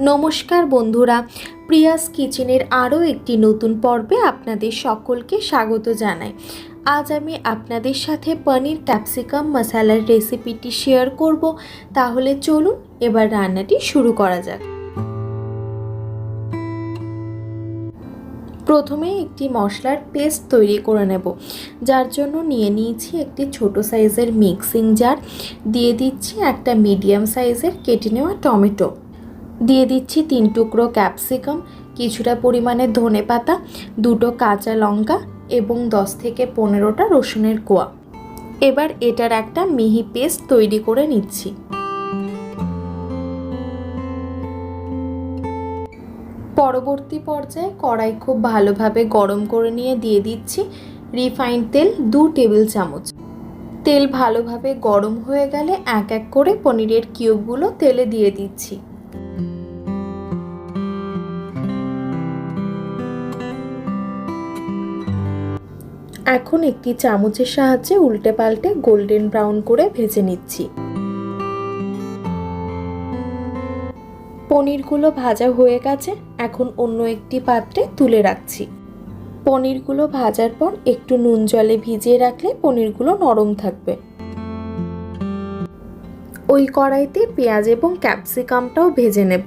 নমস্কার বন্ধুরা, প্রিয়াস কিচেনের আরও একটি নতুন পর্বে আপনাদের সকলকে স্বাগত জানাই। আজ আমি আপনাদের সাথে পনির ক্যাপসিকাম মশালার রেসিপিটি শেয়ার করব। তাহলে চলুন এবার রান্নাটি শুরু করা যাক। প্রথমে একটি মশলার পেস্ট তৈরি করে নেব, যার জন্য নিয়ে নিয়েছি একটি ছোট সাইজের মিক্সিং জার, দিয়ে দিচ্ছি একটা মিডিয়াম সাইজের কেটে নেওয়া টমেটো, দিয়ে দিচ্ছি 3 টুকরো ক্যাপসিকাম, কিছুটা পরিমাণে ধনেপাতা, 2টো কাঁচা লঙ্কা এবং 10 থেকে 15টা রসুনের কোয়া। এবার এটার একটা মিহি পেস্ট তৈরি করে নিচ্ছি। পরবর্তী পর্যায়ে কড়াই খুব ভালোভাবে গরম করে নিয়ে দিয়ে দিচ্ছি রিফাইন্ড তেল 2 টেবিল চামচ। তেল ভালোভাবে গরম হয়ে গেলে এক এক করে পনিরের কিউবগুলো তেলে দিয়ে দিচ্ছি। এখন একটি চামচের সাহায্যে উল্টে পাল্টে গোল্ডেন ব্রাউন করে ভেজে নিচ্ছি। পনিরগুলো ভাজা হয়ে গেছে, এখন অন্য একটি পাত্রে তুলে রাখছি। পনিরগুলো ভাজার পর একটু নুন জলে ভিজিয়ে রাখলে পনিরগুলো নরম থাকবে। ওই কড়াইতে পেঁয়াজ এবং ক্যাপসিকামটাও ভেজে নেব।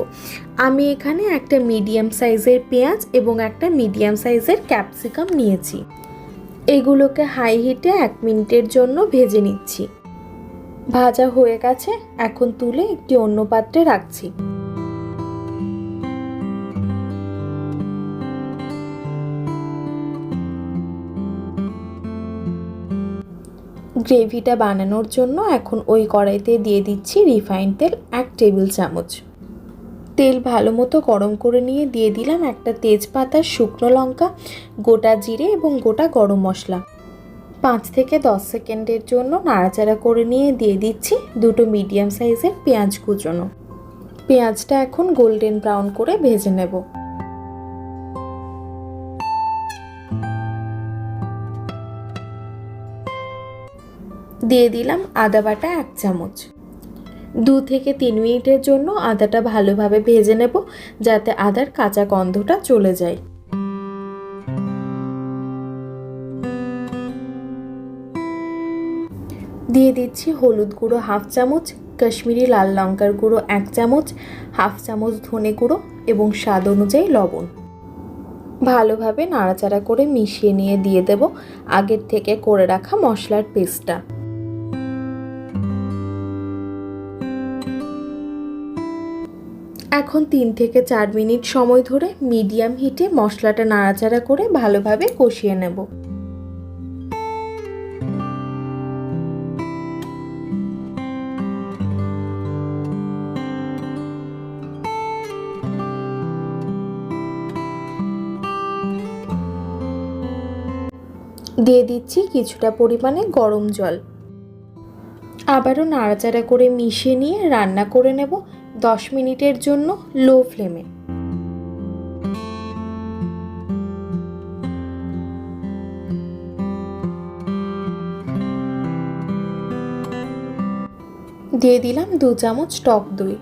আমি এখানে একটা মিডিয়াম সাইজের পেঁয়াজ এবং একটা মিডিয়াম সাইজের ক্যাপসিকাম নিয়েছি। এগুলোকে হাই হিটে 1 মিনিটের জন্য ভেজে নিচ্ছি। ভাজা হয়ে গেছে, এখন তুলে একটি অন্য পাত্রে রাখছি। গ্রেভিটা বানানোর জন্য এখন ওই কড়াইতে দিয়ে দিচ্ছি রিফাইন্ড তেল 1 টেবিল চামচ। তেল ভালো মতো গরম করে নিয়ে দিয়ে দিলাম একটা তেজপাতা, শুকনো লঙ্কা, গোটা জিরে এবং গোটা গরম মশলা। 5 থেকে 10 সেকেন্ডের জন্য নাড়াচাড়া করে নিয়ে দিয়ে দিচ্ছি 2টো মিডিয়াম সাইজের পেঁয়াজ কুচোনো। পেঁয়াজটা এখন গোল্ডেন ব্রাউন করে ভেজে নেব। দিয়ে দিলাম আদা বাটা 1 চামচ। 2 থেকে 3 মিনিটের জন্য আদাটা ভালোভাবে ভেজে নেব, যাতে আদার কাঁচা গন্ধটা চলে যায়। দিয়ে দিচ্ছি হলুদ গুঁড়ো 1/2 চামচ, কাশ্মীরি লাল লঙ্কার গুঁড়ো 1 চামচ, 1/2 চামচ ধনে গুঁড়ো এবং স্বাদ অনুযায়ী লবণ। ভালোভাবে নাড়াচাড়া করে মিশিয়ে নিয়ে দিয়ে দেব আগের থেকে করে রাখা মশলার পেস্টটা। এখন 3 থেকে 4 মিনিট সময় ধরে মিডিয়াম হিটে মশলাটা নাড়াচাড়া করে ভালোভাবে কষিয়ে নেব। দিয়ে দিচ্ছি কিছুটা পরিমাণে গরম জল। আবারও নাড়াচাড়া করে মিশিয়ে নিয়ে রান্না করে নেব 10 মিনিটের জন্য লো ফ্লেমে। দিয়ে দিলাম 2 চামচ টক দই।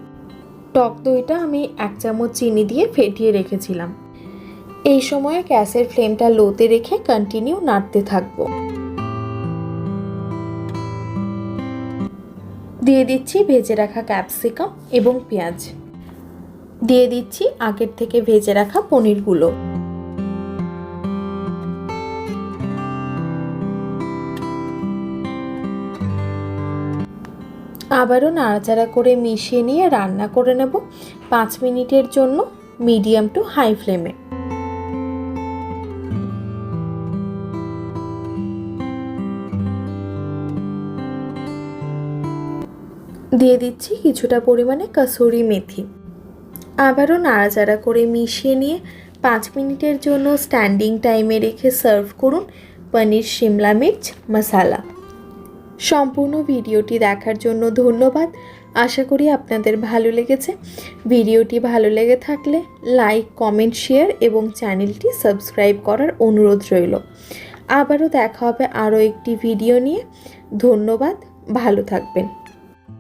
টক দইটা আমি 1 চামচ চিনি দিয়ে ফেটিয়ে রেখেছিলাম। এই সময়ে গ্যাসের ফ্লেমটা লোতে রেখে কন্টিনিউ নাড়তে থাকবো। দিয়ে দিচ্ছি ভেজে রাখা ক্যাপসিকাম এবং পেঁয়াজ। দিয়ে দিচ্ছি আগের থেকে ভেজে রাখা পনিরগুলো। আবারও নাড়াচাড়া করে মিশিয়ে নিয়ে রান্না করে নেব 5 মিনিটের জন্য মিডিয়াম টু হাই ফ্লেমে। দিয়ে দিচ্ছি কিছুটা পরিমাণে কসুরি মেথি। আবারও নাড়াচাড়া করে মিশিয়ে নিয়ে 5 মিনিটের জন্য স্ট্যান্ডিং টাইমে রেখে সার্ভ করুন পনির শিমলা মির্চ মশালা। সম্পূর্ণ ভিডিওটি দেখার জন্য ধন্যবাদ। আশা করি আপনাদের ভালো লেগেছে। ভিডিওটি ভালো লেগে থাকলে লাইক, কমেন্ট, শেয়ার এবং চ্যানেলটি সাবস্ক্রাইব করার অনুরোধ রইল। আবারও দেখা হবে আরও একটি ভিডিও নিয়ে। ধন্যবাদ, ভালো থাকবেন।